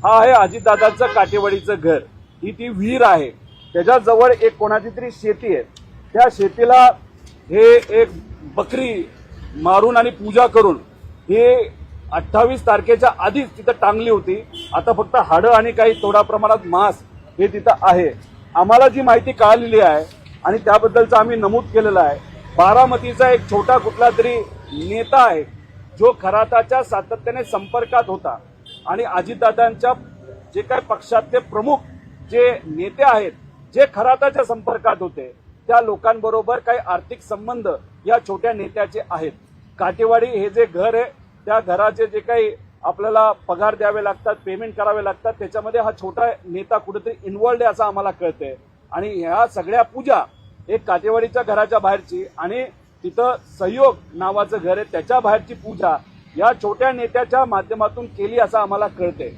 हा आहे अजितदादांचं काटेवाडीचं घर। ही ती विहीर आहे, त्याच्याजवळ एक कोणाची तरी शेती आहे। त्या शेतीला हे एक बकरी मारून आणि पूजा करून हे 28 तारखेच्या आधीच तिथं टांगली होती। आता फक्त हाडं आणि काही थोड्या प्रमाणात मांस हे तिथं आहे। आम्हाला जी माहिती कळालेली आहे आणि त्याबद्दलचं आम्ही नमूद केलेलं आहे, बारामतीचा एक छोटा कुठला तरी नेता आहे जो खराताच्या सातत्याने संपर्कात होता आणि अजितदादांच्या जे काही पक्षातले प्रमुख जे नेते आहेत जे खराताच्या संपर्कात होते त्या लोकांबरोबर काही आर्थिक संबंध या छोट्या नेत्याचे आहेत। काटेवाडी हे जे घर आहे त्या घराचे जे काही आपल्याला पगार द्यावे लागतात, पेमेंट करावे लागतात, त्याच्यामध्ये हा छोटा नेता कुठेतरी इन्व्हॉल्ड आहे असं आम्हाला कळतंय। आणि ह्या सगळ्या पूजा एक काटेवाडीच्या घराच्या बाहेरची आणि तिथं सहयोग नावाचं घर आहे त्याच्या बाहेरची पूजा या छोट्या नेत्याच्या माध्यमातून केली असं आम्हाला कळतंय।